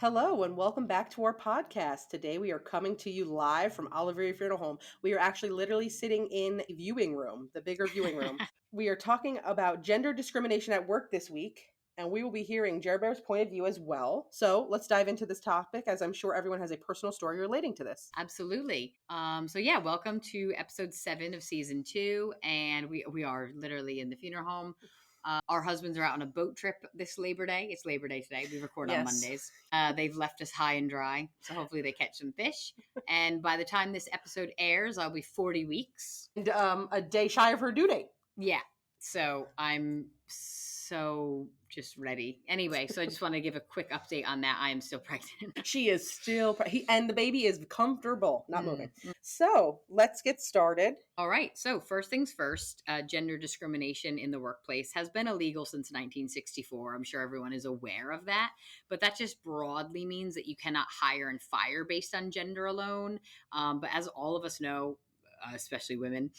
Hello and welcome back to our podcast. Today we are coming to you live from Oliveri Funeral Home. We are actually literally sitting in a viewing room, the bigger viewing room. We are talking about gender discrimination at work this week, and we will be hearing Jerbear's point of view as well. So let's dive into this topic, as I'm sure everyone has a personal story relating to this. Absolutely. Welcome to episode 7 of season 2, and we are literally in the funeral home. Our husbands are out on a boat trip this Labor Day. It's Labor Day today. We record on Mondays. They've left us high and dry, so hopefully they catch some fish. And by the time this episode airs, I'll be 40 weeks. And a day shy of her due date. Yeah. So I'm so just ready. Anyway, so I just want to give a quick update on that. I am still pregnant. She is still and the baby is comfortable, not moving. So let's get started. All right. So first things first, gender discrimination in the workplace has been illegal since 1964. I'm sure everyone is aware of that. But that just broadly means that you cannot hire and fire based on gender alone. But as all of us know, especially women,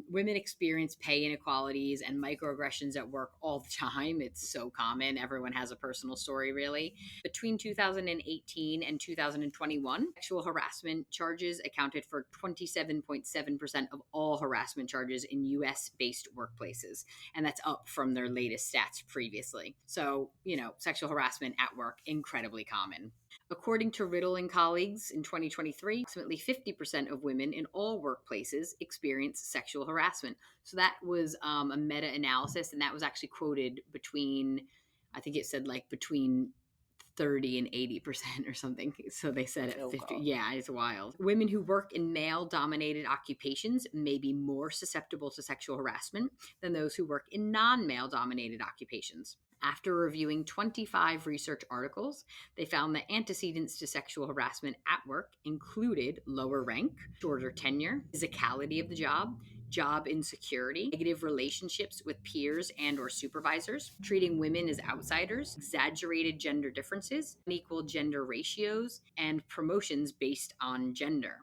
women experience pay inequalities and microaggressions at work all the time. It's so common. Everyone has a personal story, really. Between 2018 and 2021, sexual harassment charges accounted for 27.7% of all harassment charges in US-based workplaces. And that's up from their latest stats previously. So, sexual harassment at work, incredibly common. According to Riddle and colleagues, in 2023, approximately 50% of women in all workplaces experience sexual harassment. So that was a meta-analysis, and that was actually quoted between 30 and 80% or something. So they said at 50. God. Yeah, it's wild. Women who work in male-dominated occupations may be more susceptible to sexual harassment than those who work in non-male dominated occupations. After reviewing 25 research articles, they found that antecedents to sexual harassment at work included lower rank, shorter tenure, physicality of the job insecurity, negative relationships with peers and or supervisors, treating women as outsiders, exaggerated gender differences, unequal gender ratios, and promotions based on gender.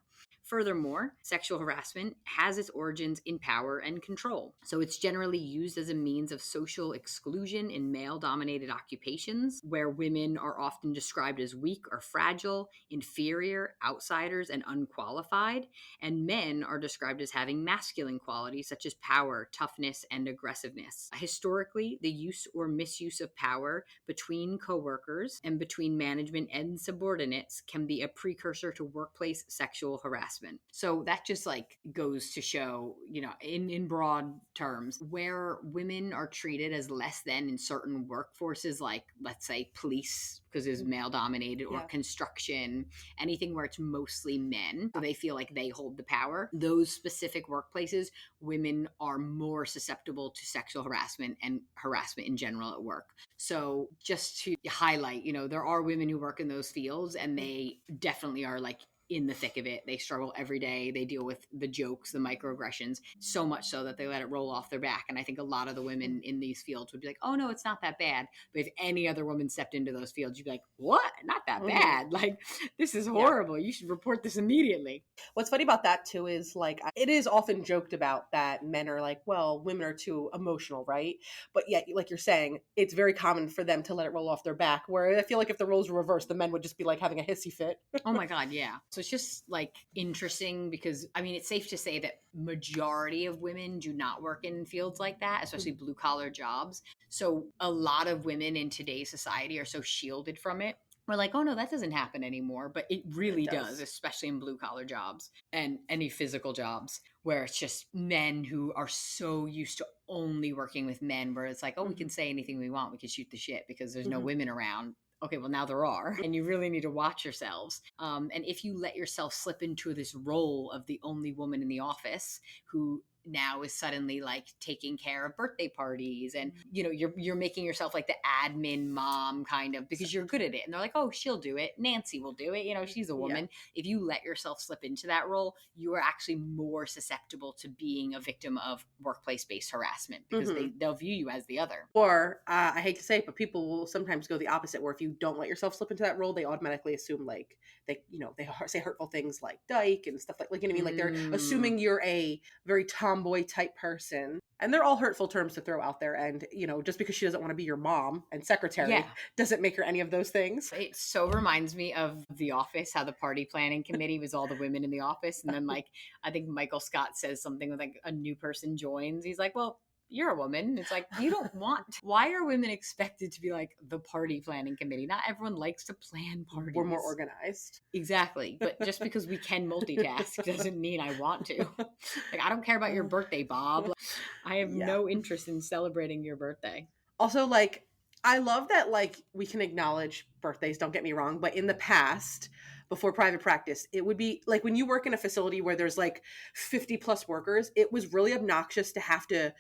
Furthermore, sexual harassment has its origins in power and control. So it's generally used as a means of social exclusion in male-dominated occupations, where women are often described as weak or fragile, inferior, outsiders, and unqualified, and men are described as having masculine qualities such as power, toughness, and aggressiveness. Historically, the use or misuse of power between coworkers and between management and subordinates can be a precursor to workplace sexual harassment. So that just goes to show, in broad terms, where women are treated as less than in certain workforces, like let's say police, because it's male dominated, or construction, anything where it's mostly men. So they feel like they hold the power. Those specific workplaces, women are more susceptible to sexual harassment and harassment in general at work. So just to highlight, there are women who work in those fields, and they definitely are in the thick of it. They struggle every day. They deal with the jokes, the microaggressions, so much so that they let it roll off their back. And I think a lot of the women in these fields would be like, oh no, it's not that bad. But if any other woman stepped into those fields, you'd be like, what? Not that bad. This is horrible. You should report this immediately. What's funny about that too is it is often joked about that men are like, well, women are too emotional, right? But yet, like you're saying, it's very common for them to let it roll off their back, where I feel like if the roles were reversed, the men would just be having a hissy fit. Oh my God, yeah. So it's just interesting because, it's safe to say that majority of women do not work in fields like that, especially blue collar jobs. So a lot of women in today's society are so shielded from it. We're like, oh no, that doesn't happen anymore. But it really does, especially in blue collar jobs and any physical jobs where it's just men who are so used to only working with men, where it's like, oh, we can say anything we want. We can shoot the shit because there's no women around. Okay, well, now there are, and you really need to watch yourselves. And if you let yourself slip into this role of the only woman in the office who now is suddenly taking care of birthday parties, and you're making yourself like the admin mom kind of, because you're good at it, and they're like, oh, she'll do it, Nancy will do it, she's a woman. If you let yourself slip into that role, you are actually more susceptible to being a victim of workplace-based harassment, because they'll view you as the other. Or I hate to say it, but people will sometimes go the opposite, where if you don't let yourself slip into that role, they automatically assume they say hurtful things like dyke and stuff like they're assuming you're a very tomboy type person. And they're all hurtful terms to throw out there. And, just because she doesn't want to be your mom and secretary doesn't make her any of those things. It so reminds me of The Office, how the party planning committee was all the women in the office. And then I think Michael Scott says something with a new person joins. He's like, well, you're a woman. It's like, you don't want, why are women expected to be the party planning committee? Not everyone likes to plan parties. We're more organized. Exactly. But just because we can multitask doesn't mean I want to. I don't care about your birthday, Bob. I have no interest in celebrating your birthday. Also, I love that, we can acknowledge birthdays, don't get me wrong, but in the past, before private practice, it would be when you work in a facility where there's 50 plus workers, it was really obnoxious to have to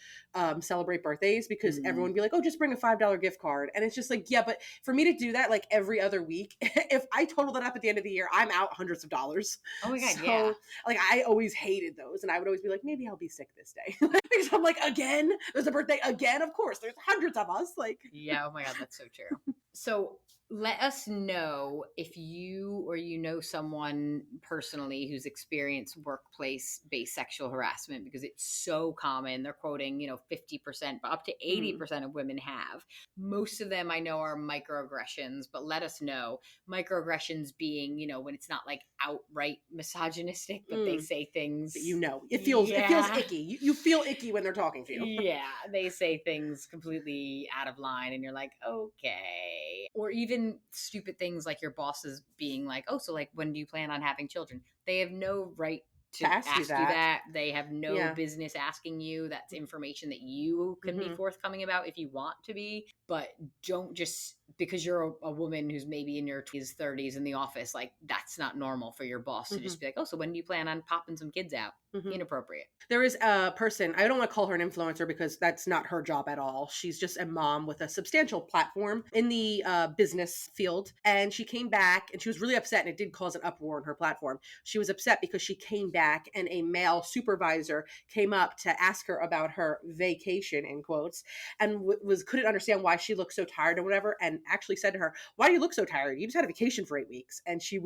celebrate birthdays because everyone would be like, oh, just bring a $5 gift card. And it's just yeah, but for me to do that every other week, if I total that up at the end of the year, I'm out hundreds of dollars. Oh my God, so, I always hated those. And I would always be maybe I'll be sick this day. Because I'm again, there's a birthday again. Of course, there's hundreds of us. Yeah, oh my God, that's so true. So let us know if you or someone personally who's experienced workplace-based sexual harassment, because it's so common. They're quoting, 50%, but up to 80% of women have. Most of them I know are microaggressions, but let us know. Microaggressions being, when it's not outright misogynistic, but they say things. It feels icky. You feel icky when they're talking to you. Yeah, they say things completely out of line and you're like, okay. Or even stupid things like your boss is being oh, so when do you plan on having children? They have no right to ask you that. They have no business asking you. That's information that you can be forthcoming about if you want to be, but don't just because you're a woman who's maybe in your 20s, 30s in the office, that's not normal for your boss to just be oh, so when do you plan on popping some kids out? Inappropriate. There is a person, I don't want to call her an influencer because that's not her job at all. She's just a mom with a substantial platform in the business field. And she came back and she was really upset, and it did cause an uproar on her platform. She was upset because she came back and a male supervisor came up to ask her about her vacation, in quotes, and couldn't understand why she looked so tired or whatever, and actually said to her, why do you look so tired? You just had a vacation for 8 weeks. And she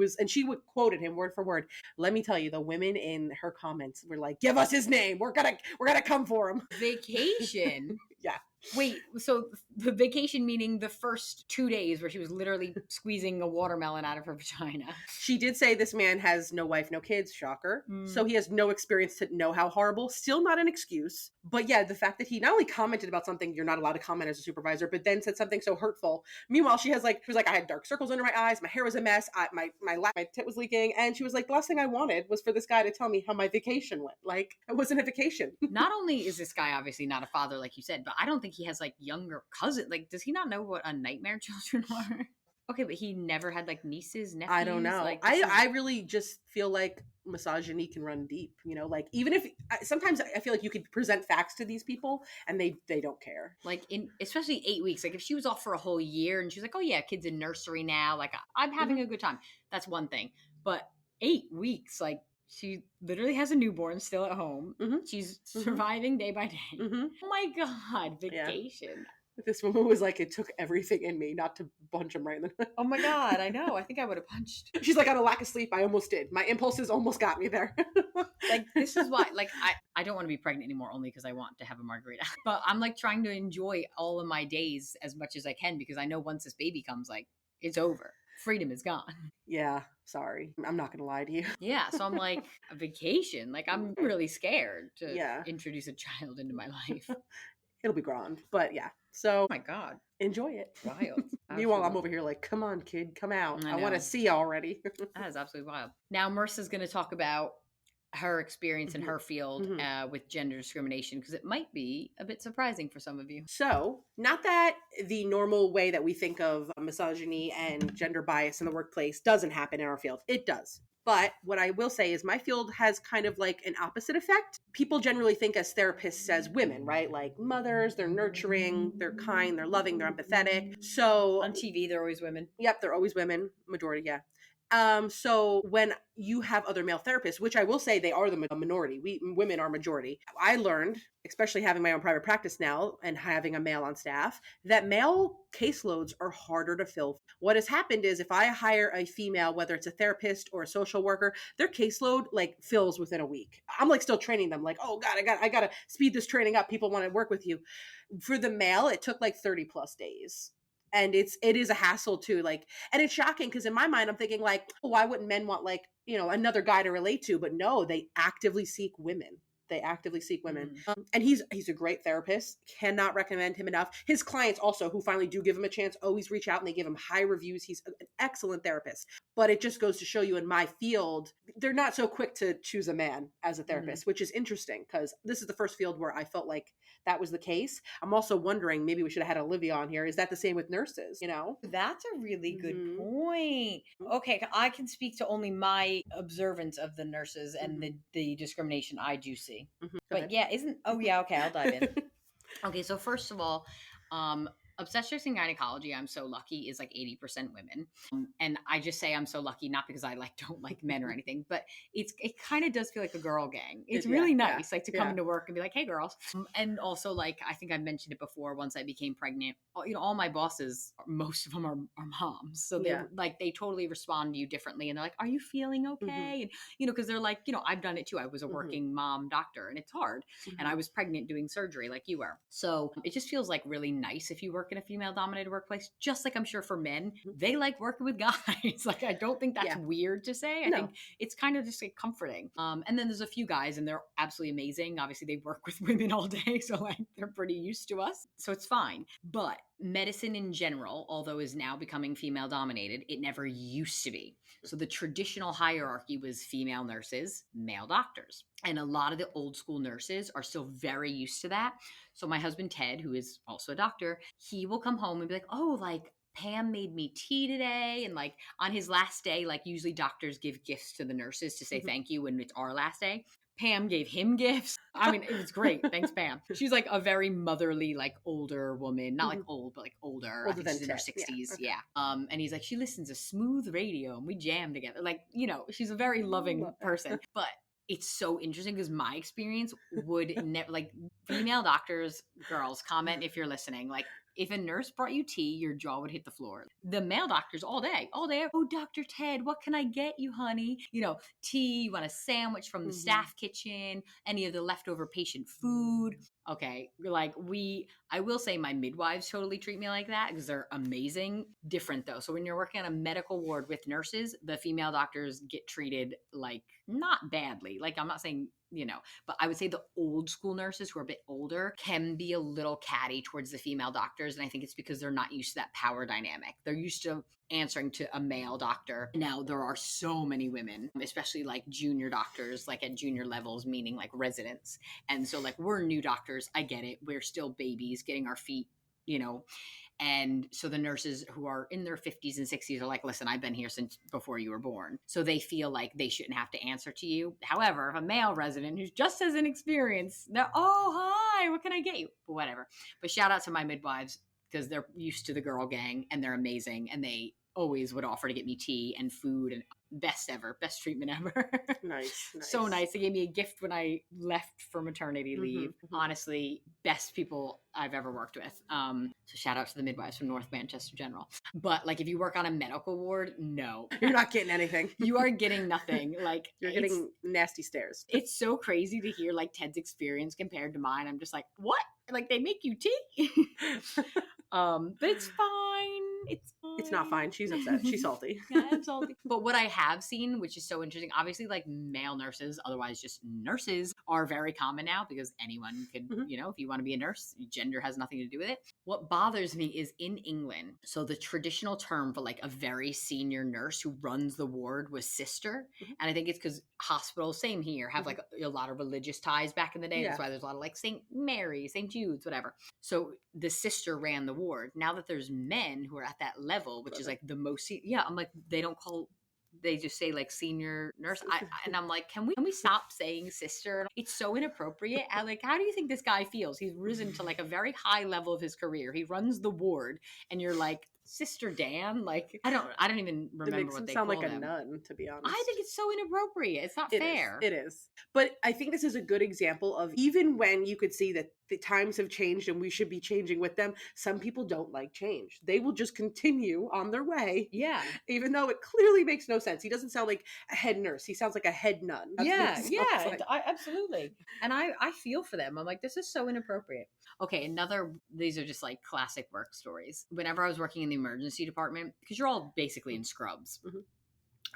quoted him word for word. Let me tell you, the women in her comments were give us his name. We're gonna come for him. Vacation. Yeah. Wait, so the vacation meaning the first 2 days where she was literally squeezing a watermelon out of her vagina. She did say this man has no wife, no kids, shocker. So he has no experience to know how horrible. Still not an excuse. But yeah, the fact that he not only commented about something you're not allowed to comment as a supervisor, but then said something so hurtful. Meanwhile, she was I had dark circles under my eyes, my hair was a mess, my tit was leaking, and she was the last thing I wanted was for this guy to tell me how my vacation went. It wasn't a vacation. Not only is this guy obviously not a father, like you said, but I don't think he has younger cousin. Does he not know what a nightmare children are? Okay, but he never had nieces, nephews. I don't know. I really just feel misogyny can run deep. Even if sometimes I feel you could present facts to these people and they don't care. In especially 8 weeks. If she was off for a whole year and she's oh yeah, kids in nursery now. I'm having a good time. That's one thing. But 8 weeks, she literally has a newborn still at home. She's surviving day by day. Oh my God, vacation. Yeah. This woman was it took everything in me not to punch him right in the... Oh my God, I know. I think I would have punched. She's on a lack of sleep. I almost did. My impulses almost got me there. This is why, I don't want to be pregnant anymore only because I want to have a margarita. But I'm trying to enjoy all of my days as much as I can because I know once this baby comes, it's over. Freedom is gone. Yeah, sorry. I'm not going to lie to you. Yeah, so I'm a vacation. I'm really scared to introduce a child into my life. It'll be grand. But yeah, so. Oh my God. Enjoy it. Wild. Meanwhile, I'm over here come on, kid, come out. I want to see you already. That is absolutely wild. Now, Marissa's going to talk about her experience in her field with gender discrimination because it might be a bit surprising for some of you. So, not that the normal way that we think of misogyny and gender bias in the workplace doesn't happen in our field. It does. But what I will say is my field has kind of an opposite effect. People generally think as therapists as women, right? Mothers, they're nurturing, they're kind, they're loving, they're empathetic. So on TV, they're always women. Yep, they're always women. Majority, yeah. So when you have other male therapists, which I will say they are the minority, women are majority. I learned, especially having my own private practice now and having a male on staff, that male caseloads are harder to fill. What has happened is if I hire a female, whether it's a therapist or a social worker, their caseload like fills within a week. I'm like still training them, like, oh God, I gotta speed this training up. People want to work with you. For the male, it took like 30 plus days. And it is a hassle too. Like, and it's shocking because in my mind, I'm thinking like, oh, why wouldn't men want like, another guy to relate to? But no, they actively seek women. They actively seek women. And he's a great therapist. Cannot recommend him enough. His clients also, who finally do give him a chance, always reach out and they give him high reviews. He's an excellent therapist. But it just goes to show you in my field, they're not so quick to choose a man as a therapist, which is interesting because this is the first field where I felt like that was the case. I'm also wondering, maybe we should have had Olivia on here. Is that the same with nurses, That's a really good point. Okay, I can speak to only my observance of the nurses and the discrimination I do see. But yeah, okay, I'll dive in. Okay, so first of all, obstetrics and gynecology, I'm so lucky, is like 80% women. And I just say I'm so lucky, not because I don't like men or anything, but it kind of does feel like a girl gang. It's really nice, to come into work and be like, hey girls. And also I think I mentioned it before, once I became pregnant, all my bosses, most of them are moms. So they totally respond to you differently. And they're like, are you feeling okay? And, because they're like, I've done it too. I was a working mom doctor and it's hard. And I was pregnant doing surgery like you were. So it just feels like really nice if you work in a female dominated workplace, just like I'm sure for men, they like working with guys. I don't think that's weird to say. I think it's kind of just comforting. And then there's a few guys and they're absolutely amazing. Obviously they work with women all day. So they're pretty used to us. So it's fine. But medicine in general, although is now becoming female dominated, it never used to be. So the traditional hierarchy was female nurses, male doctors. And a lot of the old school nurses are still very used to that. So my husband, Ted, who is also a doctor, he will come home and be like, oh, Pam made me tea today. And on his last day, usually doctors give gifts to the nurses to say thank you when it's our last day. Pam gave him gifts. I mean, it was great. Thanks, Pam. She's a very motherly, older woman. Not old, but older. I think she's in her 60s. Okay. Yeah. And he's like, she listens to smooth radio and we jam together. She's a very loving person. But it's so interesting because my experience would never, female doctors, girls, comment if you're listening. If a nurse brought you tea, your jaw would hit the floor. The male doctors all day. Oh, Dr. Ted, what can I get you, honey? Tea, you want a sandwich from the staff kitchen, any of the leftover patient food. Okay, I will say my midwives totally treat me like that because they're amazing. Different though. So when you're working on a medical ward with nurses, the female doctors get treated not badly. I'm not saying, but I would say the old school nurses who are a bit older can be a little catty towards the female doctors. And I think it's because they're not used to that power dynamic. They're used to answering to a male doctor. Now there are so many women, especially junior doctors, at junior levels, meaning residents. And so we're new doctors. I get it. We're still babies getting our feet, And so the nurses who are in their 50s and 60s are like, listen, I've been here since before you were born. So they feel like they shouldn't have to answer to you. However, if a male resident who's just as inexperienced, they're, oh, hi, what can I get you? Whatever. But shout out to my midwives because they're used to the girl gang and they're amazing. And they always would offer to get me tea and food and best treatment ever. Nice. So nice. They gave me a gift when I left for maternity leave. Honestly, best people I've ever worked with. So shout out to the midwives from North Manchester General. But if you work on a medical ward, no. You're not getting anything. You are getting nothing. You're getting nasty stares. It's so crazy to hear Ted's experience compared to mine. I'm just like, what? They make you tea? But it's fine. It's fine. It's not fine. She's upset. She's salty. Yeah, I'm salty. But what I have seen, which is so interesting, obviously male nurses, otherwise just nurses, are very common now because anyone could, if you want to be a nurse, gender has nothing to do with it. What bothers me is in England, so the traditional term for a very senior nurse who runs the ward was sister. And I think it's because hospitals, same here, have a lot of religious ties back in the day. Yeah. That's why there's a lot of St. Mary, St. Jude's, whatever. So the sister ran the ward. Now that there's men who are at that level, which is the most, I'm like, they just say senior nurse. And I'm like, can we stop saying sister? It's so inappropriate. How do you think this guy feels? He's risen to a very high level of his career. He runs the ward and you're Sister Dan? Like, I don't even remember what they call them. It makes him sound like a nun, to be honest. I think it's so inappropriate. It's not fair. It is. But I think this is a good example of, even when you could see that the times have changed and we should be changing with them, some people don't like change. They will just continue on their way. Yeah. Even though it clearly makes no sense. He doesn't sound like a head nurse. He sounds like a head nun. That's like. Absolutely. And I feel for them. I'm like, this is so inappropriate. Okay, these are just like classic work stories. Whenever I was working in the emergency department, because you're all basically in scrubs.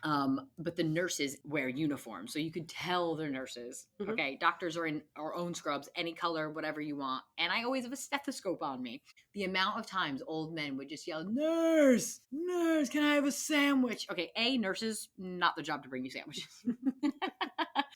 But the nurses wear uniforms, so you could tell they're nurses. Okay, doctors are in our own scrubs, any color, whatever you want. And I always have a stethoscope on me. The amount of times old men would just yell, "Nurse, nurse, can I have a sandwich?" Okay, A, nurses, not their job to bring you sandwiches.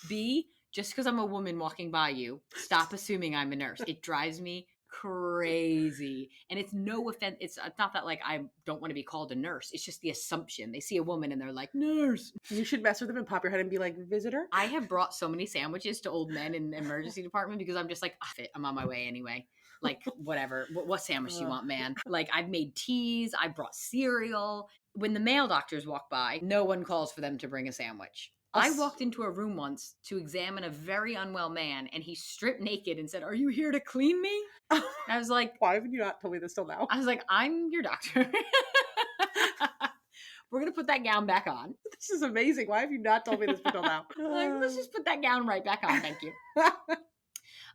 B, just because I'm a woman walking by you, stop assuming I'm a nurse. It drives me crazy. And it's no offense. It's not that like I don't want to be called a nurse. It's just the assumption. They see a woman and they're like, "Nurse." You should mess with them and pop your head and be like, "Visitor?" I have brought so many sandwiches to old men in the emergency department because I'm just like, I'm on my way anyway. Like, whatever. What sandwich do you want, man? Like, I've made teas. I brought cereal. When the male doctors walk by, no one calls for them to bring a sandwich. I walked into a room once to examine a very unwell man, and he stripped naked and said, "Are you here to clean me?" I was like, "Why haven't you not told me this till now?" I was like, "I'm your doctor." We're going to put that gown back on. This is amazing. Why have you not told me this till now? Like, let's just put that gown right back on. Thank you.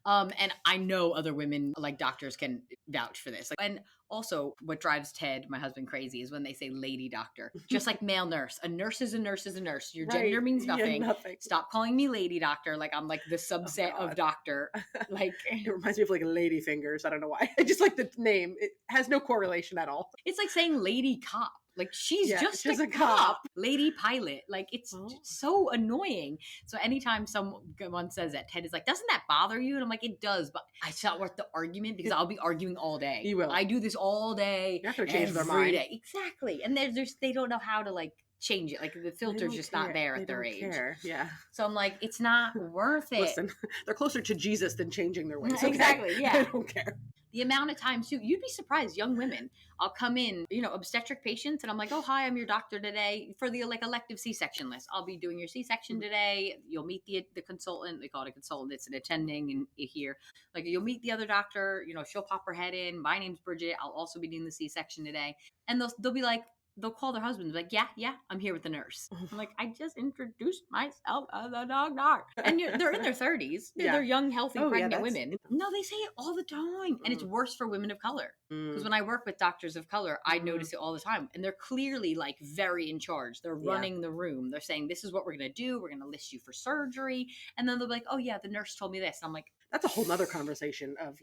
And I know other women, like doctors, can vouch for this. And also, what drives Ted, my husband, crazy is when they say lady doctor. Just like male nurse. A nurse is a nurse is a nurse. Your gender means nothing. Stop calling me lady doctor. Like, I'm like the subset of doctor. Like, it reminds me of like lady fingers. I don't know why. I just like the name. It has no correlation at all. It's like saying lady cop. Like, she's just a cop. Lady pilot. Like, it's so annoying. So anytime someone says that, Ted is like, "Doesn't that bother you?" And I'm like, "It does, but it's not worth the argument because I'll be arguing all day." You will. I do this all day. You're not going to change their mind. Day. Exactly. And they don't know how to like change it. Like, the filter's just not there at their age. Care. Yeah. So I'm like, it's not worth it. Listen, they're closer to Jesus than changing their ways. Okay? Exactly. Yeah. They don't care. The amount of times too, you'd be surprised, young women, I'll come in, obstetric patients, and I'm like, "Oh, hi, I'm your doctor today for the like elective C-section list. I'll be doing your C-section today. You'll meet the consultant." They call it a consultant. It's an attending and here. Like, you'll meet the other doctor, she'll pop her head in. "My name's Bridget. I'll also be doing the C-section today." And they'll be like, they'll call their husbands like, yeah, I'm here with the nurse. I'm like, "I just introduced myself as a doctor." And they're in their 30s. They're young, healthy, pregnant women. No, they say it all the time. And it's worse for women of color. Because when I work with doctors of color, I notice it all the time. And they're clearly like very in charge. They're running the room. They're saying, "This is what we're going to do. We're going to list you for surgery." And then they'll be like, "Oh yeah, the nurse told me this." And I'm like, that's a whole nother conversation of,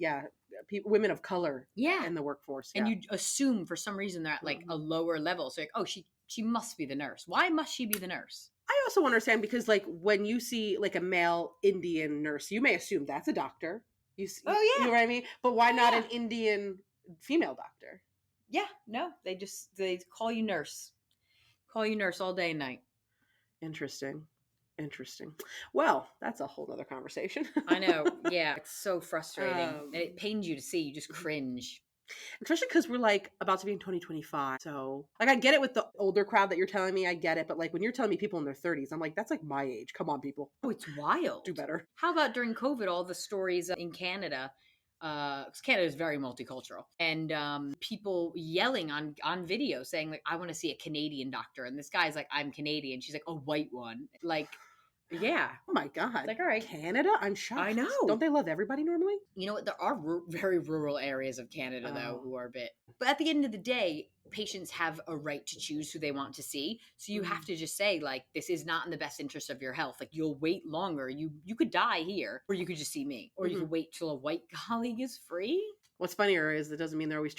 women of color in the workforce. And you assume for some reason they're at like a lower level. So like, oh, she must be the nurse. Why must she be the nurse? I also understand because like when you see like a male Indian nurse, you may assume that's a doctor. You know what I mean? But why not an Indian female doctor? Yeah, no, they call you nurse. Call you nurse all day and night. Interesting. Well, that's a whole other conversation. I know. Yeah. It's so frustrating. It pains you to see. You just cringe. Especially because we're like about to be in 2025. So like, I get it with the older crowd that you're telling me. I get it. But like when you're telling me people in their 30s, I'm like, that's like my age. Come on, people. Oh, it's wild. Do better. How about during COVID, all the stories in Canada? Because Canada is very multicultural, and people yelling on video saying like, "I want to see a Canadian doctor," and this guy's like, "I'm Canadian." She's like, "A white one." Like, yeah. Oh my God. Like, all right. Canada? I'm shocked. I know. Don't they love everybody normally? You know what? There are very rural areas of Canada, though, who are a bit. But at the end of the day, patients have a right to choose who they want to see. So you have to just say, like, this is not in the best interest of your health. Like, you'll wait longer. You could die here, or you could just see me. Or you could wait till a white colleague is free. What's funnier is that doesn't mean they're always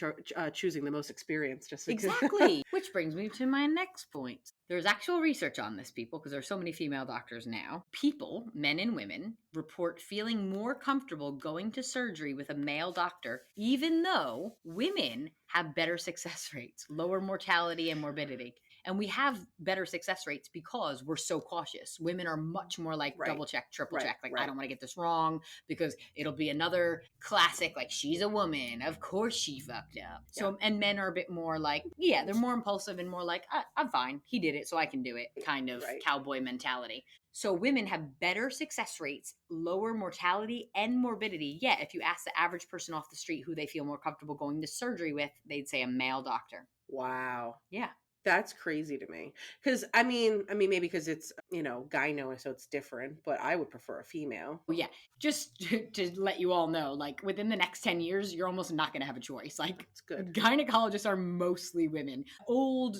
choosing the most experienced. Exactly. Which brings me to my next point. There's actual research on this, people, because there's so many female doctors now. People, men and women, report feeling more comfortable going to surgery with a male doctor, even though women have better success rates, lower mortality and morbidity. And we have better success rates because we're so cautious. Women are much more like double check, triple check. Like, I don't want to get this wrong because it'll be another classic, like, she's a woman. Of course she fucked up. So, and men are a bit more like, they're more impulsive and more like, I'm fine. He did it, so I can do it. Kind of cowboy mentality. So women have better success rates, lower mortality and morbidity. Yet, if you ask the average person off the street who they feel more comfortable going to surgery with, they'd say a male doctor. Wow. Yeah. That's crazy to me. Because, I mean, maybe because it's, gyno, so it's different, but I would prefer a female. Yeah. Just to let you all know, like, within the next 10 years, you're almost not going to have a choice. Like, that's good. Gynecologists are mostly women. Old,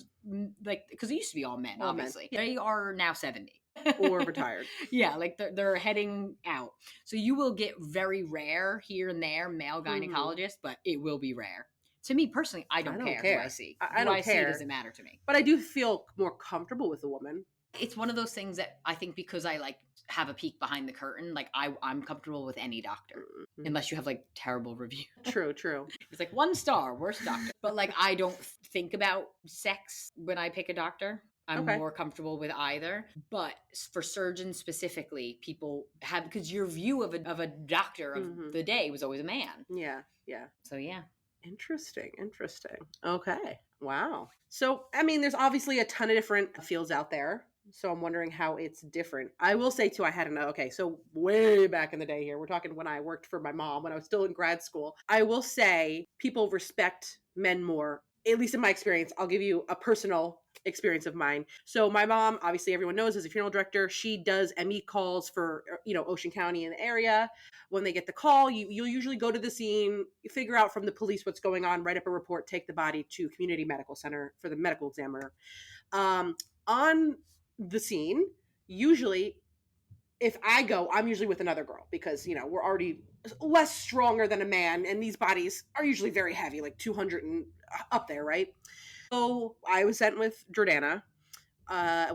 like, because it used to be all men, obviously. They are now 70. Or retired. Yeah, like they're heading out. So you will get very rare here and there male gynecologists, but it will be rare. To me personally, I don't care who I see. I don't care. It doesn't matter to me. But I do feel more comfortable with a woman. It's one of those things that I think because I like have a peek behind the curtain, like I'm comfortable with any doctor, unless you have like terrible reviews. True. It's like 1 star, worst doctor. But like I don't think about sex when I pick a doctor. I'm more comfortable with either. But for surgeons specifically, people have, because your view of a doctor of the day was always a man. Yeah. So yeah. Interesting. Okay. Wow. So, there's obviously a ton of different fields out there. So I'm wondering how it's different. I will say too, I had so way back in the day here, we're talking when I worked for my mom, when I was still in grad school, I will say people respect men more, at least in my experience. I'll give you a personal experience of mine. So my mom, obviously everyone knows, is a funeral director. She does ME calls for, Ocean County in the area. When they get the call, you'll usually go to the scene, figure out from the police what's going on, write up a report, take the body to community medical center for the medical examiner. On the scene, usually if I go, I'm usually with another girl because, we're already less stronger than a man. And these bodies are usually very heavy, like 200 and up there, right? So I was sent with Jordana.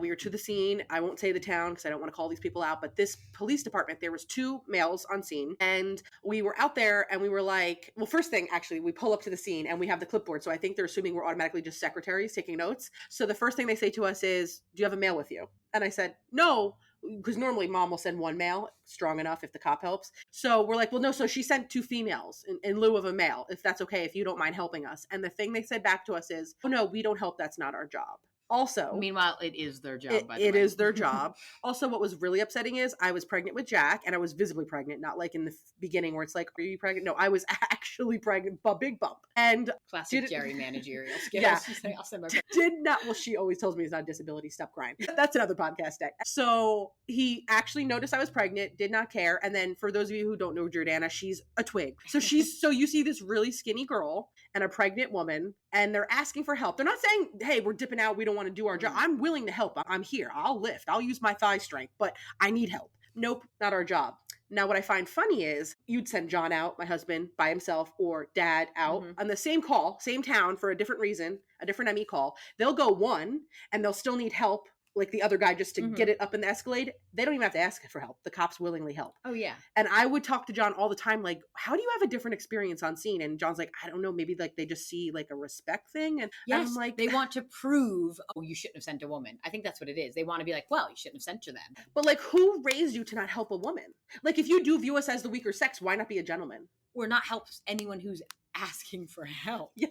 We were to the scene. I won't say the town because I don't want to call these people out, but this police department, there was 2 males on scene and we were out there and we were like, well, first thing, actually, we pull up to the scene and we have the clipboard. So I think they're assuming we're automatically just secretaries taking notes. So the first thing they say to us is, do you have a male with you? And I said, no, because normally mom will send 1 male, strong enough if the cop helps. So we're like, well, no, so she sent 2 females in lieu of a male, if that's okay, if you don't mind helping us. And the thing they said back to us is, oh no, we don't help. That's not our job. Also, meanwhile, it is their job. It is their job. Also, what was really upsetting is I was pregnant with Jack, and I was visibly pregnant, not like in the beginning where it's like, "Are you pregnant?" No, I was actually pregnant, big bump. And classic Jerry managerial skills. Yeah, I'll send my did not. Well, she always tells me it's not a disability. Stop crying. That's another podcast day. So he actually noticed I was pregnant, did not care. And then for those of you who don't know Jordana, she's a twig. So so you see this really skinny girl and a pregnant woman, and they're asking for help. They're not saying, hey, we're dipping out, we don't want to do our job. I'm willing to help. I'm here. I'll lift. I'll use my thigh strength, but I need help. Nope, not our job. Now, what I find funny is you'd send John out, my husband, by himself, or dad out on the same call, same town for a different reason, a different ME call. They'll go one and they'll still need help, like the other guy, just to get it up in the Escalade. They don't even have to ask for help. The cops willingly help. Oh, yeah. And I would talk to John all the time, like, how do you have a different experience on scene? And John's like, I don't know, maybe like they just see like a respect thing. And yes, I'm like, they want to prove, oh, you shouldn't have sent a woman. I think that's what it is. They want to be like, well, you shouldn't have sent her then. But like, who raised you to not help a woman? Like, if you do view us as the weaker sex, why not be a gentleman? Or not help anyone who's asking for help. Yeah.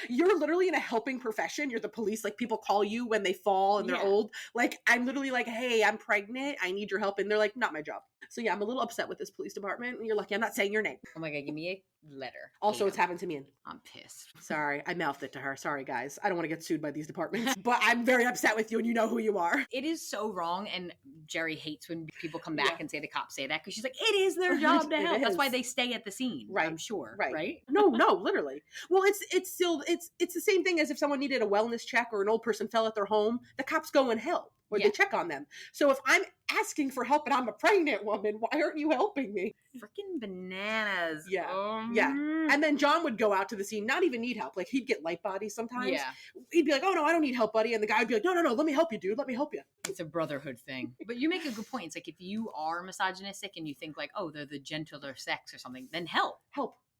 You're literally in a helping profession. You're the police. Like, people call you when they fall and they're old. Like, I'm literally like, hey, I'm pregnant. I need your help. And they're like, not my job. So yeah, I'm a little upset with this police department. You're lucky I'm not saying your name. Oh my God, give me a letter. Also, it's happened to me. I'm pissed. Sorry, I mouthed it to her. Sorry, guys. I don't want to get sued by these departments, but I'm very upset with you and you know who you are. It is so wrong. And Jerry hates when people come back and say the cops say that because she's like, it is their job to help. That's why they stay at the scene. Right. I'm sure. Right? No, literally. Well, it's still the same thing as if someone needed a wellness check or an old person fell at their home. The cops go and help. Or they check on them. So if I'm asking for help and I'm a pregnant woman, why aren't you helping me? Freaking bananas. Yeah. Yeah. And then John would go out to the scene, not even need help. Like, he'd get light bodies sometimes. Yeah. He'd be like, oh no, I don't need help, buddy. And the guy would be like, no, let me help you, dude. Let me help you. It's a brotherhood thing. But you make a good point. It's like, if you are misogynistic and you think like, oh, they're the gentler sex or something, then help.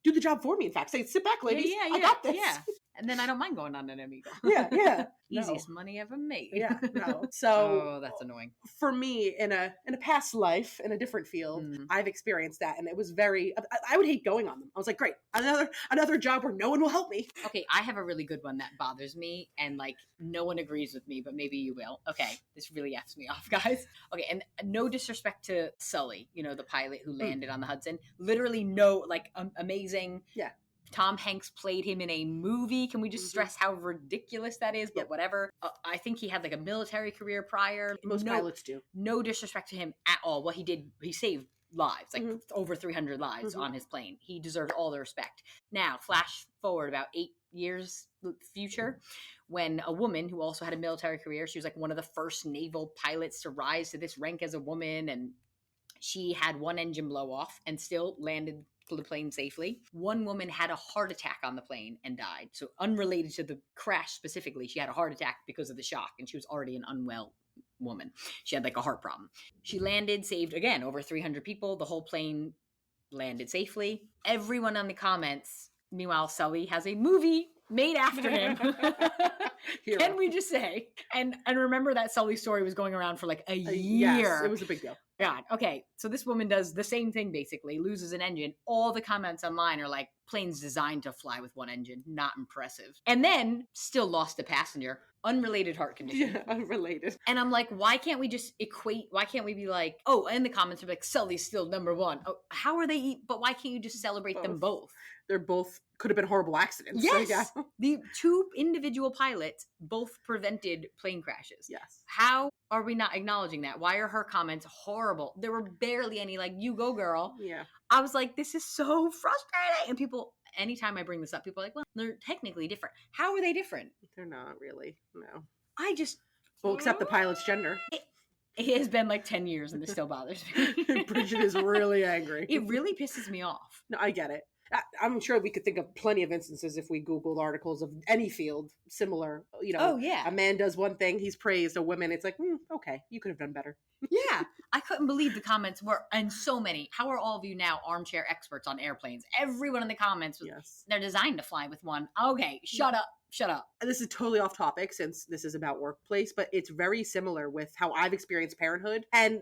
Do the job for me, in fact. Say, sit back, ladies. Yeah. I got this. Yeah. And then I don't mind going on an Omegle. Yeah. Easiest money ever made. Yeah, no. So oh, that's annoying. For me, in a past life, in a different field, I've experienced that, and it was very. I would hate going on them. I was like, great, another job where no one will help me. Okay, I have a really good one that bothers me, and like no one agrees with me, but maybe you will. Okay, this really F's me off, guys. Okay, and no disrespect to Sully, the pilot who landed on the Hudson. Literally, no, like amazing. Yeah. Tom Hanks played him in a movie. Can we just stress how ridiculous that is? But whatever. I think he had like a military career prior. Most pilots do. No disrespect to him at all. What he did, he saved lives, like over 300 lives on his plane. He deserves all the respect. Now, flash forward about 8 years future, when a woman who also had a military career, she was like one of the first naval pilots to rise to this rank as a woman, and she had one engine blow off and still landed the plane safely. One woman had a heart attack on the plane and died. So unrelated to the crash specifically, she had a heart attack because of the shock, and she was already an unwell woman. She had like a heart problem. She landed, saved again over 300 people. The whole plane landed safely. Everyone on the comments, meanwhile, Sully has a movie made after him. Can we just say? And remember that Sully story was going around for like a year. Yes, it was a big deal. God. Okay. So this woman does the same thing, basically, loses an engine. All the comments online are like, planes designed to fly with one engine. Not impressive. And then still lost a passenger. Unrelated heart condition. Yeah, unrelated. And I'm like, why can't we just equate? Why can't we be like, oh, and the comments are like, Sully's still number one. Oh, how are they? But why can't you just celebrate them both? They're both could have been horrible accidents. Yes. So yeah. The two individual pilots both prevented plane crashes. Yes. How are we not acknowledging that? Why are her comments horrible? There were barely any like, you go girl. Yeah. I was like, this is so frustrating. And people, anytime I bring this up, people are like, well, they're technically different. How are they different? They're not really. No. Well, except the pilot's gender. It has been like 10 years and this still bothers me. Bridget is really angry. It really pisses me off. No, I get it. I'm sure we could think of plenty of instances if we Googled articles of any field similar. Oh, yeah. A man does one thing, he's praised. A woman, it's like, okay, you could have done better. Yeah. I couldn't believe the comments were, and so many. How are all of you now armchair experts on airplanes? Everyone in the comments, they're designed to fly with one. Okay, shut up. This is totally off topic since this is about workplace, but it's very similar with how I've experienced parenthood. And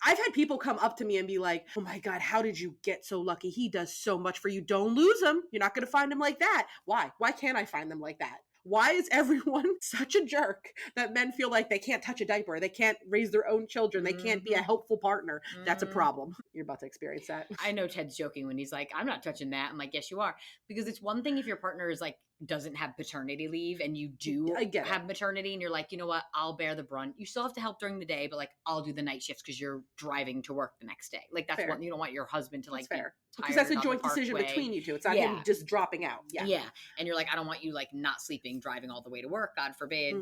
I've had people come up to me and be like, oh my God, how did you get so lucky? He does so much for you. Don't lose him. You're not going to find him like that. Why? Why can't I find them like that? Why is everyone such a jerk that men feel like they can't touch a diaper? They can't raise their own children. They can't be a helpful partner. That's a problem. You're about to experience that. I know Ted's joking when he's like, I'm not touching that. I'm like, yes, you are. Because it's one thing if your partner is like, doesn't have paternity leave and you do have maternity and you're like, you know what, I'll bear the brunt. You still have to help during the day, but like I'll do the night shifts because you're driving to work the next day. Like that's one, you don't want your husband to like be tired because that's a joint decision between you two. It's not him just dropping out. Yeah. And you're like, I don't want you like not sleeping, driving all the way to work, God forbid,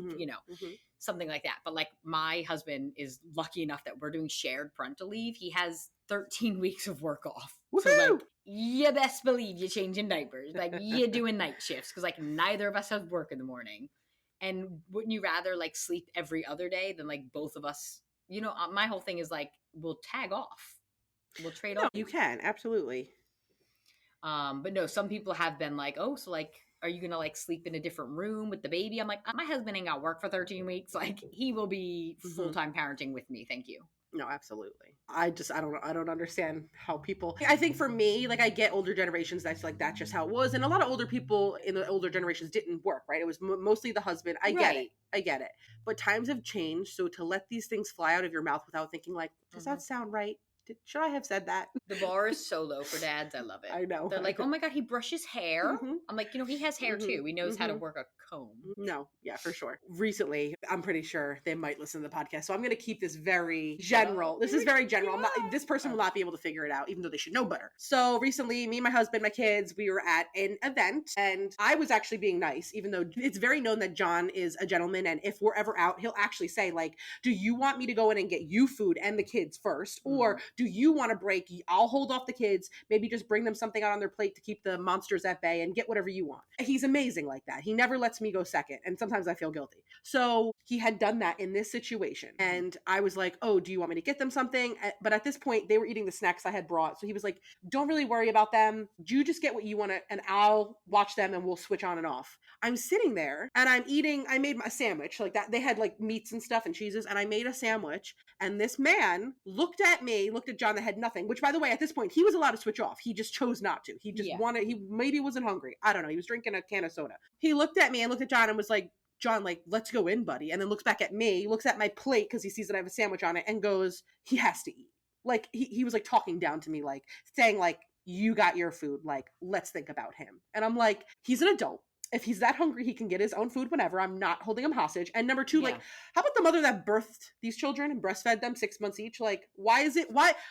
something like that. But like my husband is lucky enough that we're doing shared parental leave. He has 13 weeks of work off. Woo-hoo! So like, you best believe you're changing diapers. Like you're doing night shifts because like neither of us have work in the morning. And wouldn't you rather like sleep every other day than like both of us? My whole thing is like, we'll tag off. We'll trade off. You can, absolutely. But no, some people have been like, oh, so like, are you going to like sleep in a different room with the baby? I'm like, my husband ain't got work for 13 weeks. Like he will be full-time parenting with me. Thank you. No, absolutely. I don't understand how people, I think for me, like I get older generations that's like, that's just how it was. And a lot of older people in the older generations didn't work, right? It was mostly the husband. I get it. But times have changed. So to let these things fly out of your mouth without thinking like, does that sound right? Should I have said that? The bar is so low for dads. I love it. I know. They're like, oh my God, he brushes hair. I'm like, he has hair too. He knows how to work a comb. No, yeah, for sure. Recently, I'm pretty sure they might listen to the podcast. So I'm going to keep this very general. This is very general. This person will not be able to figure it out, even though they should know better. So recently, me, my husband, my kids, we were at an event and I was actually being nice, even though it's very known that John is a gentleman. And if we're ever out, he'll actually say like, do you want me to go in and get you food and the kids first? Or do you want to break? I'll hold off the kids, maybe just bring them something out on their plate to keep the monsters at bay and get whatever you want. He's amazing like that. He never lets me go second. And sometimes I feel guilty. So so he had done that in this situation. And I was like, oh, do you want me to get them something? But at this point, they were eating the snacks I had brought. So he was like, don't really worry about them. You just get what you want to, and I'll watch them and we'll switch on and off. I'm sitting there and I'm eating, I made a sandwich like that. They had like meats and stuff and cheeses, and I made a sandwich. And this man looked at me, looked at John that had nothing, which by the way, at this point, he was allowed to switch off. He just chose not to. He just wanted, he maybe wasn't hungry. I don't know. He was drinking a can of soda. He looked at me and looked at John and was like, John, like, let's go in, buddy. And then looks back at me, looks at my plate because he sees that I have a sandwich on it, and goes, he has to eat. Like, he was like talking down to me, like saying like, you got your food. Like, let's think about him. And I'm like, he's an adult. If he's that hungry, he can get his own food whenever. I'm not holding him hostage. And number two, like, how about the mother that birthed these children and breastfed them 6 months each? Like, why?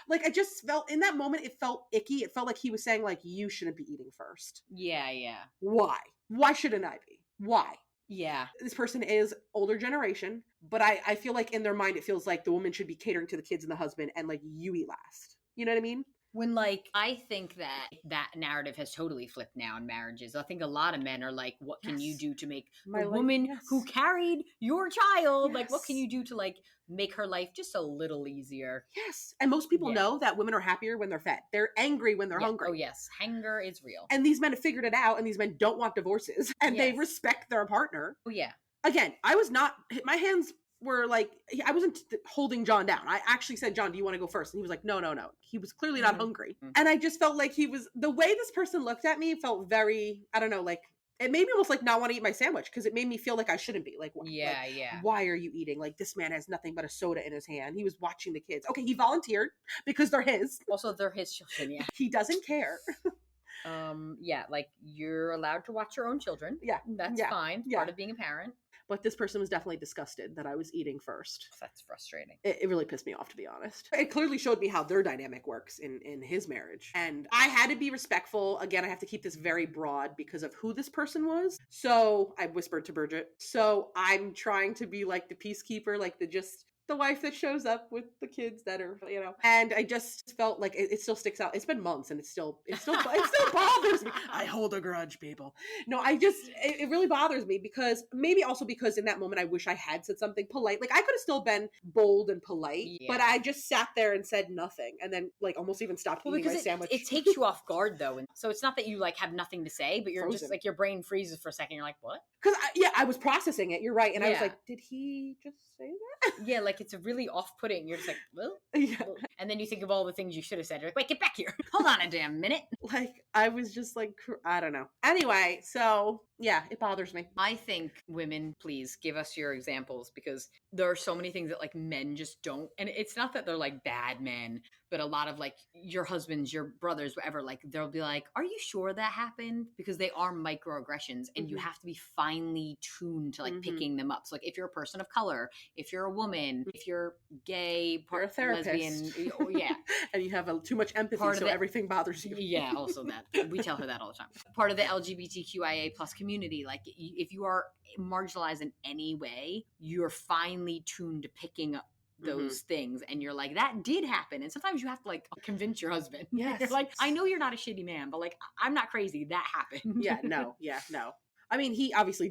Like, I just felt in that moment, it felt icky. It felt like he was saying, like, you shouldn't be eating first. Yeah. Why? Why shouldn't I be? Why? Yeah. This person is older generation, but I feel like in their mind, it feels like the woman should be catering to the kids and the husband, and like, you eat last. You know what I mean? When, like, I think that narrative has totally flipped now in marriages. I think a lot of men are like, what can you do to make the woman who carried your child, like, what can you do to, like, make her life just a little easier? Yes. And most people know that women are happier when they're fed. They're angry when they're hungry. Oh, yes. Hunger is real. And these men have figured it out, and these men don't want divorces, and they respect their partner. Oh, yeah. Again, I was not, my hands were like, I wasn't holding John down. I actually said, John, do you want to go first? And he was like, no. He was clearly not hungry. And I just felt like the way this person looked at me felt very, I don't know, like, it made me almost like not want to eat my sandwich, because it made me feel like I shouldn't be. Like, why are you eating? Like, this man has nothing but a soda in his hand. He was watching the kids. Okay, he volunteered because they're his. Also, they're his children, yeah. He doesn't care. Like, you're allowed to watch your own children. Yeah. That's fine. Part of being a parent. But this person was definitely disgusted that I was eating first. That's frustrating. It really pissed me off, to be honest. It clearly showed me how their dynamic works in his marriage. And I had to be respectful. Again, I have to keep this very broad because of who this person was. So I whispered to Bridget. So I'm trying to be like the peacekeeper, like the wife that shows up with the kids that are, and I just felt like it still sticks out. It's been months and it still bothers me. I hold a grudge, people. No, it really bothers me, because maybe also because in that moment, I wish I had said something polite. Like, I could have still been bold and polite, but I just sat there and said nothing. And then like almost even stopped eating my sandwich. It takes you off guard though. And so it's not that you like have nothing to say, but you're frozen. Just like, your brain freezes for a second. You're like, what? Because I was processing it. You're right. And I was like, did he just say that? Yeah, like it's a really off-putting. You're just like, well, and then you think of all the things you should have said. You're like, wait, get back here. Hold on a damn minute. Like, I was just like, I don't know. Anyway, so yeah, it bothers me. I think women, please give us your examples, because there are so many things that like men just don't. And it's not that they're like bad men, but a lot of like your husbands, your brothers, whatever, like they'll be like, are you sure that happened? Because they are microaggressions, and you have to be finely tuned to like picking them up. So like, if you're a person of color, if you're a woman, if you're gay, you're a therapist, lesbian, and you have too much empathy, so everything bothers you. Yeah, also that. We tell her that all the time. Part of the LGBTQIA plus community, like if you are marginalized in any way, you're finely tuned to picking up those things, and you're like, that did happen. And sometimes you have to like convince your husband. Yes. You're like, I know you're not a shitty man, but like, I'm not crazy. That happened. No. I mean,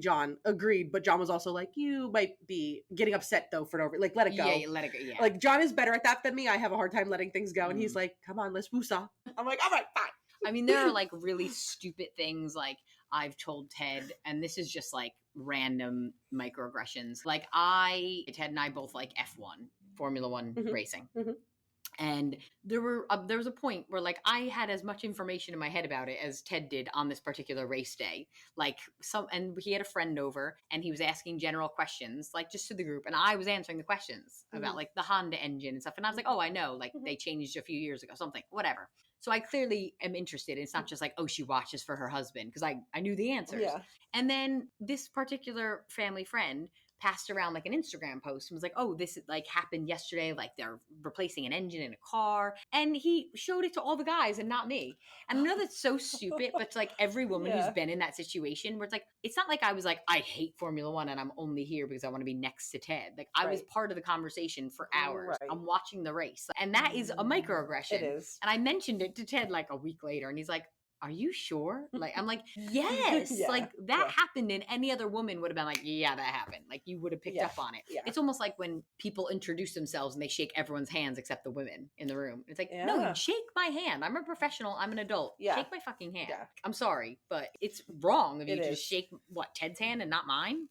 John agreed, but John was also like, you might be getting upset though for no, like, let it go. Yeah, let it go. Yeah. Like, John is better at that than me. I have a hard time letting things go. And he's like, come on, let's woosah. I'm like, all right, fine. I mean, there are like really stupid things like I've told Ted, and this is just like random microaggressions. Like Ted and I both like F1, Formula One racing. And there was a point where like I had as much information in my head about it as Ted did on this particular race day. Like and he had a friend over, and he was asking general questions, like just to the group. And I was answering the questions about like the Honda engine and stuff. And I was like, oh, I know, like they changed a few years ago, something, whatever. So I clearly am interested. It's not just like, oh, she watches for her husband, because I knew the answers. Yeah. And then this particular family friend passed around like an Instagram post and was like, oh, this like happened yesterday. Like they're replacing an engine in a car. And he showed it to all the guys and not me. And I know that's so stupid, but it's like every woman who's been in that situation where it's like, it's not like I was like, I hate Formula One and I'm only here because I want to be next to Ted. Like I was part of the conversation for hours. Right. I'm watching the race. And that is a microaggression. It is. And I mentioned it to Ted like a week later, and he's like, are you sure? Like, I'm like, yes. Yeah, like that happened, and any other woman would have been like, yeah, that happened. Like you would have picked up on it. Yeah. It's almost like when people introduce themselves and they shake everyone's hands except the women in the room. It's like, no, you shake my hand. I'm a professional. I'm an adult. Shake my fucking hand. Yeah. I'm sorry, but it's wrong if you just shake Ted's hand and not mine.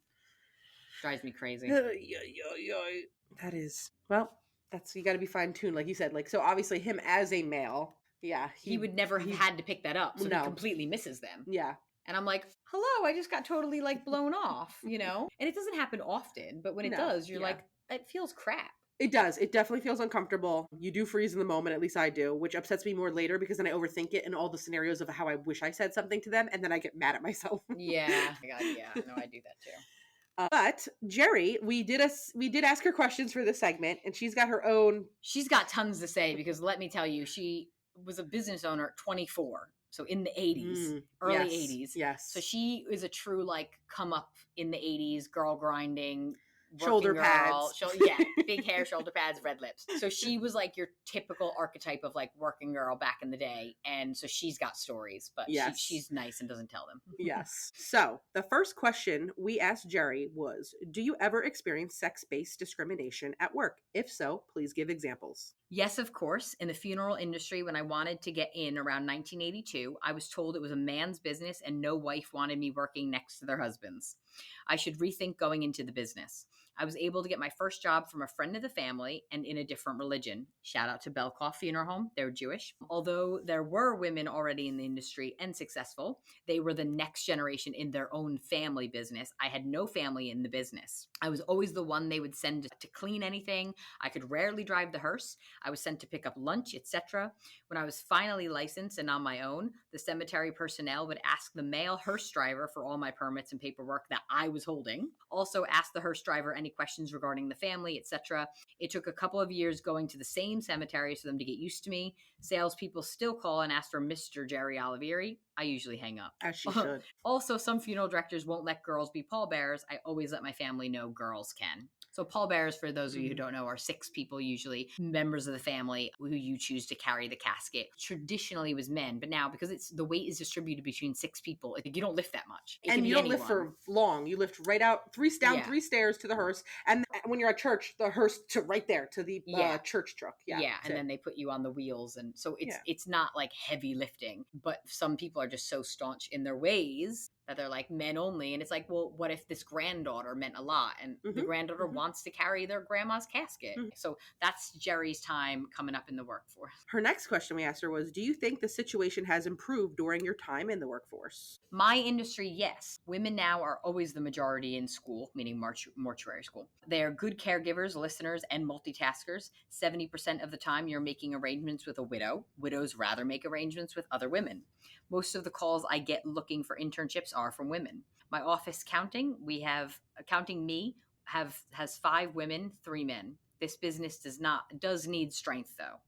Drives me crazy. That is, well, that's, you got to be fine tuned, like you said. Like, so obviously him as a male, he would never have had to pick that up, so he completely misses them. Yeah. And I'm like, hello, I just got totally like blown off, And it doesn't happen often, but when it does, you're like, it feels crap. It does. It definitely feels uncomfortable. You do freeze in the moment, at least I do, which upsets me more later because then I overthink it in all the scenarios of how I wish I said something to them, and then I get mad at myself. Yeah. Oh my God, yeah. No, I do that too. But Jerry, we did ask her questions for this segment, and she's got her own. She's got tons to say because let me tell you, she was a business owner at 24. So in the 80s, early 80s. Yes. So she is a true like come up in the 80s, girl grinding. Shoulder pads. Big hair, shoulder pads, red lips. So she was like your typical archetype of like working girl back in the day. And so she's got stories, but she's nice and doesn't tell them. Yes. So the first question we asked Jerry was, do you ever experience sex-based discrimination at work? If so, please give examples. Yes, of course. In the funeral industry, when I wanted to get in around 1982, I was told it was a man's business and no wife wanted me working next to their husbands. I should rethink going into the business. I was able to get my first job from a friend of the family and in a different religion. Shout out to Belkoff Funeral Home. They're Jewish. Although there were women already in the industry and successful, they were the next generation in their own family business. I had no family in the business. I was always the one they would send to clean anything. I could rarely drive the hearse. I was sent to pick up lunch, etc. When I was finally licensed and on my own, the cemetery personnel would ask the male hearse driver for all my permits and paperwork that I was holding. Also ask the hearse driver any questions regarding the family, etc. It took a couple of years going to the same cemetery for them to get used to me. Salespeople still call and ask for Mr. Jerry Olivieri. I usually hang up. As she should. Also, some funeral directors won't let girls be pallbearers. I always let my family know girls can. So pallbearers, for those of you who don't know, are 6 people, usually members of the family, who you choose to carry the casket. Traditionally was men, but now because the weight is distributed between 6 people, you don't lift that much. And you don't lift for long. You lift right out, 3 stairs to the hearse, and when you're at church, the hearse to right there to the church truck. Yeah, and then they put you on the wheels, and so it's not like heavy lifting. But some people are just so staunch in their ways that they're like men only, and it's like, well, what if this granddaughter meant a lot, and the granddaughter wants to carry their grandma's casket? So that's Jerry's time coming up in the workforce. Her next question we asked her was, do you think the situation has improved during your time in the workforce? My industry, yes. Women now are always the majority in school, meaning mortuary school. They are good caregivers, listeners, and multitaskers. 70% of the time you're making arrangements with a widow. Widows rather make arrangements with other women. Most of the calls I get looking for internships are from women. My office counting has 5 women, 3 men. This business does need strength though.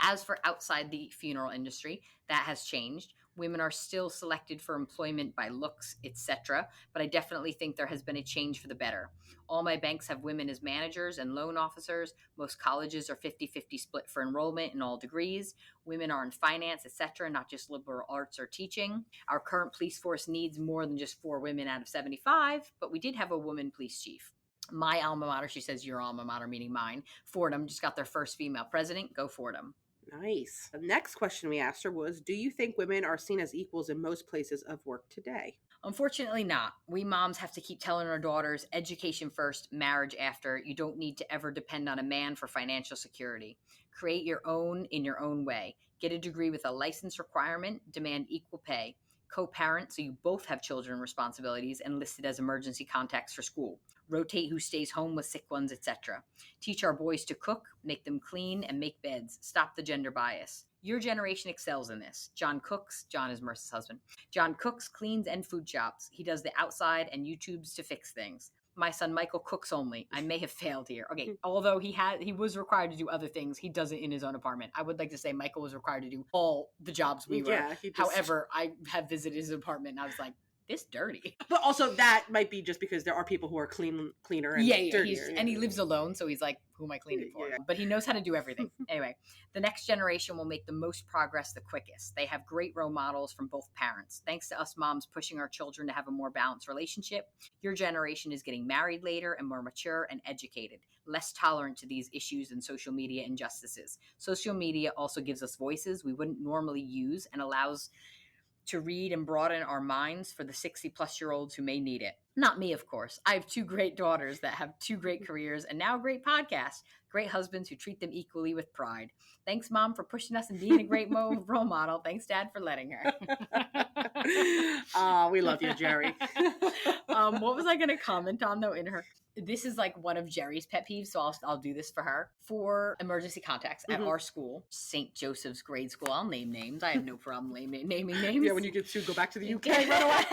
As for outside the funeral industry, that has changed. Women are still selected for employment by looks, etc., but I definitely think there has been a change for the better. All my banks have women as managers and loan officers. Most colleges are 50-50 split for enrollment in all degrees. Women are in finance, etc., not just liberal arts or teaching. Our current police force needs more than just 4 women out of 75, but we did have a woman police chief. My alma mater, she says your alma mater, meaning mine, Fordham, just got their first female president. Go Fordham. Nice. The next question we asked her was, do you think women are seen as equals in most places of work today? Unfortunately not. We moms have to keep telling our daughters, education first, marriage after. You don't need to ever depend on a man for financial security. Create your own in your own way. Get a degree with a license requirement. Demand equal pay. Co-parent so you both have children responsibilities and listed as emergency contacts for school. Rotate who stays home with sick ones, etc. Teach our boys to cook, make them clean, and make beds. Stop the gender bias. Your generation excels in this. John cooks. John is Marissa's husband. John cooks, cleans, and food shops. He does the outside and YouTubes to fix things. My son Michael cooks only. I may have failed here. Okay, although he was required to do other things, he does it in his own apartment. I would like to say Michael was required to do all the jobs we were. However, I have visited his apartment and I was like, this dirty. But also that might be just because there are people who are cleaner and dirtier. And he lives alone, so he's like, who am I cleaning for? Yeah. But he knows how to do everything. Anyway, the next generation will make the most progress the quickest. They have great role models from both parents. Thanks to us moms pushing our children to have a more balanced relationship, your generation is getting married later and more mature and educated, less tolerant to these issues and social media injustices. Social media also gives us voices we wouldn't normally use and allows to read and broaden our minds for the 60-plus-year-olds who may need it. Not me, of course. I have 2 great daughters that have 2 great careers and now a great podcast, great husbands who treat them equally with pride. Thanks, Mom, for pushing us and being a great role model. Thanks, Dad, for letting her. We love you, Jerry. What was I going to comment on, though, in her? This is like one of Jerry's pet peeves, so I'll do this for her. For emergency contacts at our school, St. Joseph's Grade School. I'll name names. I have no problem naming names. Yeah, when you get to go back to the UK right away.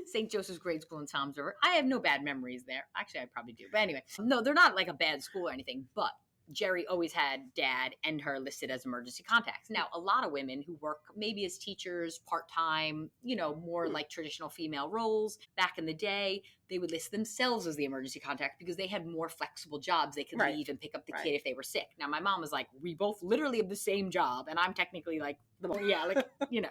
St. Joseph's Grade School in Toms River. I have no bad memories there. Actually, I probably do. But anyway, no, they're not like a bad school or anything, but Jerry always had Dad and her listed as emergency contacts. Now, a lot of women who work maybe as teachers, part-time, more like traditional female roles, back in the day, they would list themselves as the emergency contact because they had more flexible jobs. They could leave and pick up the kid if they were sick. Now, my mom was like, we both literally have the same job, and I'm technically like,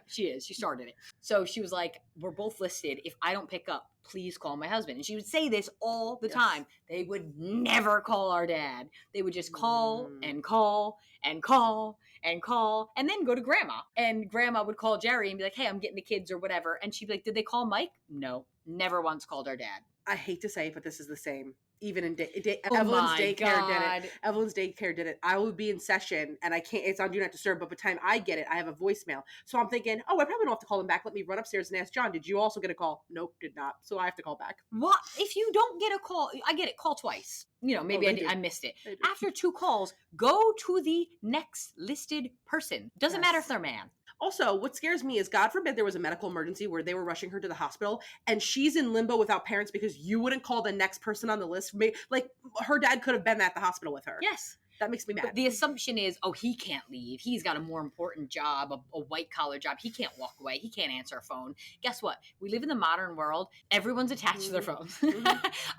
she is. She started it. So she was like, we're both listed. If I don't pick up, please call my husband. And she would say this all the time. They would never call our dad. They would just call and call and call and call and then go to grandma. And grandma would call Jerry and be like, hey, I'm getting the kids or whatever. And she'd be like, did they call Mike? No, never once called our dad. I hate to say it, but this is the same. Even in Evelyn's daycare did it. Evelyn's daycare did it. I would be in session and I can't, it's on Do Not Disturb, but by the time I get it, I have a voicemail. So I'm thinking, I probably don't have to call them back. Let me run upstairs and ask John, did you also get a call? Nope, did not. So I have to call back. What? If you don't get a call, I get it, call twice. Maybe I missed it. After 2 calls, go to the next listed person. Doesn't matter if they're a man. Also, what scares me is, God forbid there was a medical emergency where they were rushing her to the hospital and she's in limbo without parents because you wouldn't call the next person on the list. Like, her dad could have been at the hospital with her. Yes. That makes me mad. But the assumption is, he can't leave. He's got a more important job, a white-collar job. He can't walk away. He can't answer a phone. Guess what? We live in the modern world. Everyone's attached to their phones.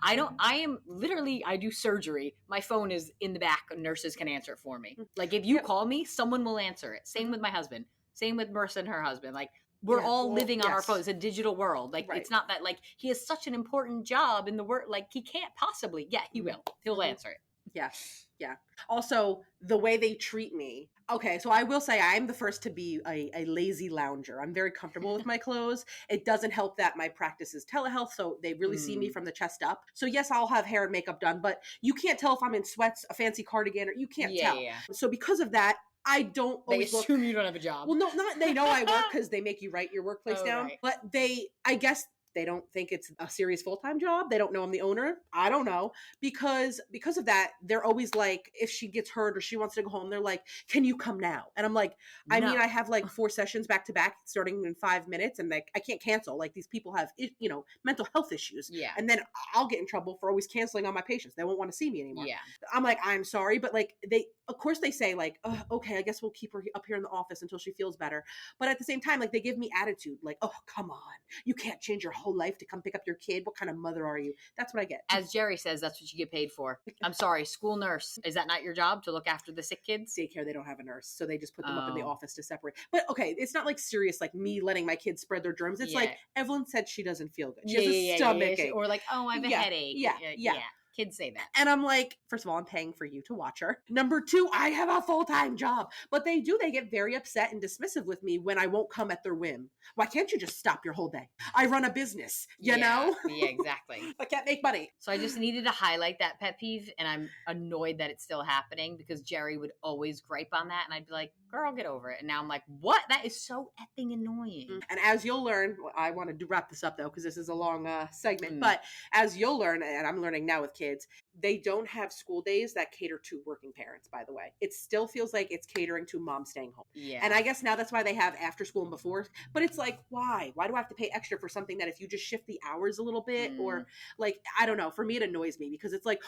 I do surgery. My phone is in the back. Nurses can answer it for me. Like, if you call me, someone will answer it. Same with my husband. Same with Marissa and her husband. Like, we're all living on our phones. It's a digital world. Like, it's not that, like, he has such an important job in the work. Like, he can't possibly. Yeah, he will. He'll answer it. Yeah. Yeah. Also, the way they treat me. Okay, so I will say I'm the first to be a lazy lounger. I'm very comfortable with my clothes. It doesn't help that my practice is telehealth, so they really see me from the chest up. So yes, I'll have hair and makeup done, but you can't tell if I'm in sweats, a fancy cardigan, or you can't tell. Yeah. So because of that, I don't always assume you don't have a job. Well, no, they know I work because they make you write your workplace down. Right. But I guess they don't think it's a serious full-time job. They don't know I'm the owner. I don't know. Because of that, they're always like, if she gets hurt or she wants to go home, they're like, can you come now? And I'm like, I mean, I have like 4 sessions back to back starting in 5 minutes and like, I can't cancel. Like, these people have, mental health issues. Yeah. And then I'll get in trouble for always canceling on my patients. They won't want to see me anymore. Yeah. I'm like, I'm sorry. But like, of course they say like, oh, okay, I guess we'll keep her up here in the office until she feels better. But at the same time, like, they give me attitude. Like, oh, come on. You can't change your whole life to come pick up your kid. What kind of mother are you? That's what I get. As Jerry says, that's what you get paid for. I'm sorry, school nurse. Is that not your job to look after the sick kids? Daycare, they don't have a nurse. So they just put them up in the office to separate. But okay, it's not like serious, like me letting my kids spread their germs. It's like, Evelyn said she doesn't feel good. She has a stomach ache. Or like, oh, I have a headache. Yeah. Kids say that. And I'm like, first of all, I'm paying for you to watch her. Number 2, I have a full-time job. But they get very upset and dismissive with me when I won't come at their whim. Why can't you just stop your whole day? I run a business, you know? Yeah, exactly. I can't make money. So I just needed to highlight that pet peeve, and I'm annoyed that it's still happening because Jerry would always gripe on that, and I'd be like, girl, get over it. And now I'm like, what? That is so effing annoying. And as you'll learn, I want to wrap this up though, because this is a long segment, but as you'll learn, and I'm learning now with kids, they don't have school days that cater to working parents, by the way. It still feels like it's catering to mom staying home. Yeah. And I guess now that's why they have after school and before. But it's like, why? Why do I have to pay extra for something that if you just shift the hours a little bit or like, I don't know. For me, it annoys me because it's like,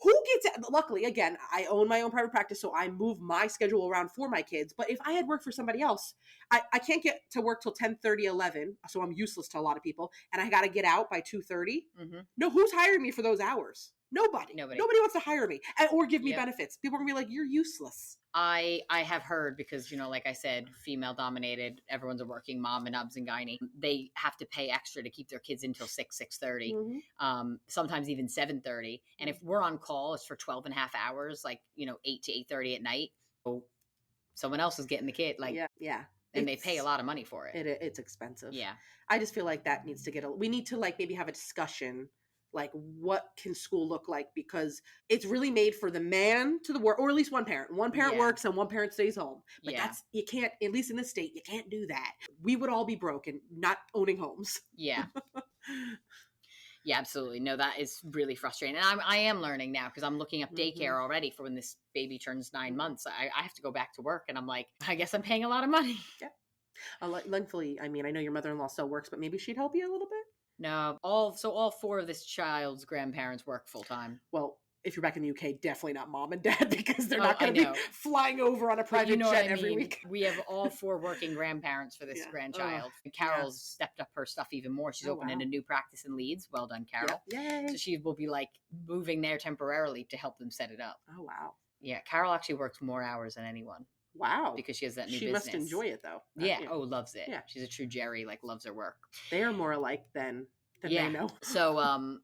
who gets it? Luckily, again, I own my own private practice, so I move my schedule around for my kids. But if I had worked for somebody else, I can't get to work till 10:30, 11, so I'm useless to a lot of people, and I got to get out by 2:30. No, who's hiring me for those hours? Nobody wants to hire me or give me benefits. People are gonna be like, you're useless. I have heard because, like I said, female dominated, everyone's a working mom in obs and gynae. They have to pay extra to keep their kids until 6:30, sometimes even 7:30. And if we're on call, it's for 12 and a half hours, like, 8 to 8:30 at night. So someone else is getting the kid. Like, yeah. And they pay a lot of money for it. It's expensive. Yeah. I just feel like that needs to we need to like maybe have a discussion. Like, what can school look like? Because it's really made for the man to the work, or at least one parent. One parent works and one parent stays home. But you can't, at least in this state, you can't do that. We would all be broken, not owning homes. Yeah. Yeah, absolutely. No, that is really frustrating. And I am learning now because I'm looking up daycare already for when this baby turns 9 months. I have to go back to work and I'm like, I guess I'm paying a lot of money. Yeah. Thankfully, I mean, I know your mother-in-law still works, but maybe she'd help you a little bit. No, all four of this child's grandparents work full time. Well, if you're back in the UK, definitely not mom and dad because they're not going to be flying over on a private jet every week. We have all four working grandparents for this grandchild. And Carol's stepped up her stuff even more. She's opening a new practice in Leeds. Well done, Carol. Yay. So she will be like moving there temporarily to help them set it up. Oh, wow. Yeah, Carol actually works more hours than anyone. Wow. Because she has that new business. She must enjoy it, though. Yeah. Oh, loves it. Yeah. She's a true Jerry, like loves her work. They are more alike than they know. So,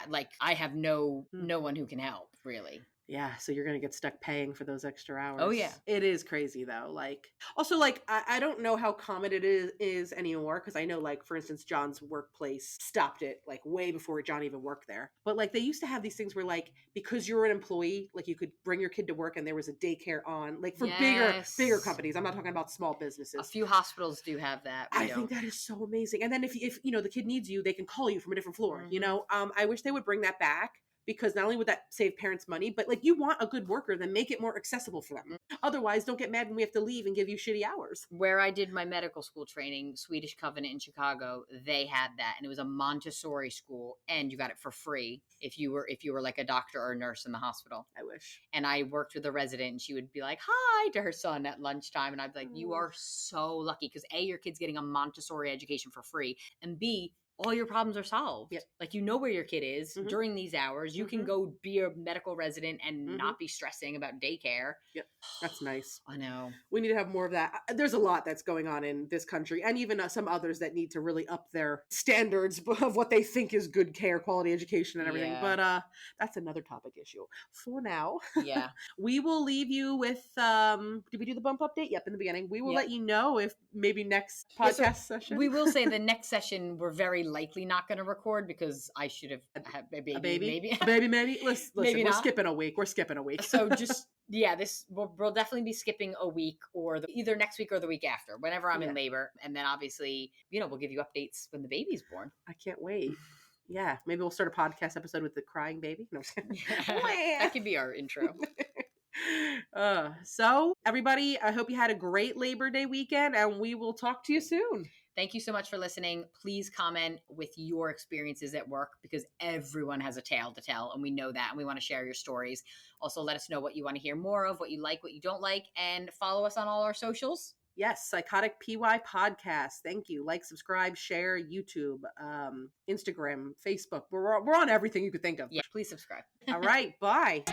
like I have no one who can help, really. Yeah, so you're going to get stuck paying for those extra hours. Oh, yeah. It is crazy, though. Like, also, like, I don't know how common it is anymore, because I know, like, for instance, John's workplace stopped it, like, way before John even worked there. But, like, they used to have these things where, like, because you're an employee, like, you could bring your kid to work and there was a daycare on, like, for bigger companies. I'm not talking about small businesses. A few hospitals do have that. I think that is so amazing. And then if the kid needs you, they can call you from a different floor, I wish they would bring that back. Because not only would that save parents money, but like you want a good worker, then make it more accessible for them. Otherwise, don't get mad when we have to leave and give you shitty hours. Where I did my medical school training, Swedish Covenant in Chicago, they had that, and it was a Montessori school, and you got it for free if you were like a doctor or a nurse in the hospital. I wish. And I worked with a resident, and she would be like, "Hi" to her son at lunchtime, and I'd be like, "You are so lucky because A, your kid's getting a Montessori education for free, and B, all your problems are solved. Yep. Like, you know where your kid is during these hours. You can go be a medical resident and not be stressing about daycare." Yep. That's nice. I know. We need to have more of that. There's a lot that's going on in this country and even some others that need to really up their standards of what they think is good care, quality education and everything. Yeah. But that's another topic issue. For now, yeah, we will leave you with, did we do the bump update? Yep, in the beginning. We will let you know if maybe next podcast session. We will say the next session we're very likely not going to record because I should have had a baby. Maybe. Listen, we're skipping a week. So just, we'll definitely be skipping a week or either next week or the week after, whenever I'm in labor. And then obviously, we'll give you updates when the baby's born. I can't wait. Yeah. Maybe we'll start a podcast episode with the crying baby. No, that could be our intro. So everybody, I hope you had a great Labor Day weekend and we will talk to you soon. Thank you so much for listening. Please comment with your experiences at work because everyone has a tale to tell and we know that and we want to share your stories. Also, let us know what you want to hear more of, what you like, what you don't like, and follow us on all our socials. Yes, Psychotic PY Podcast. Thank you. Like, subscribe, share, YouTube, Instagram, Facebook. We're on everything you could think of. Yeah, please subscribe. All right, bye.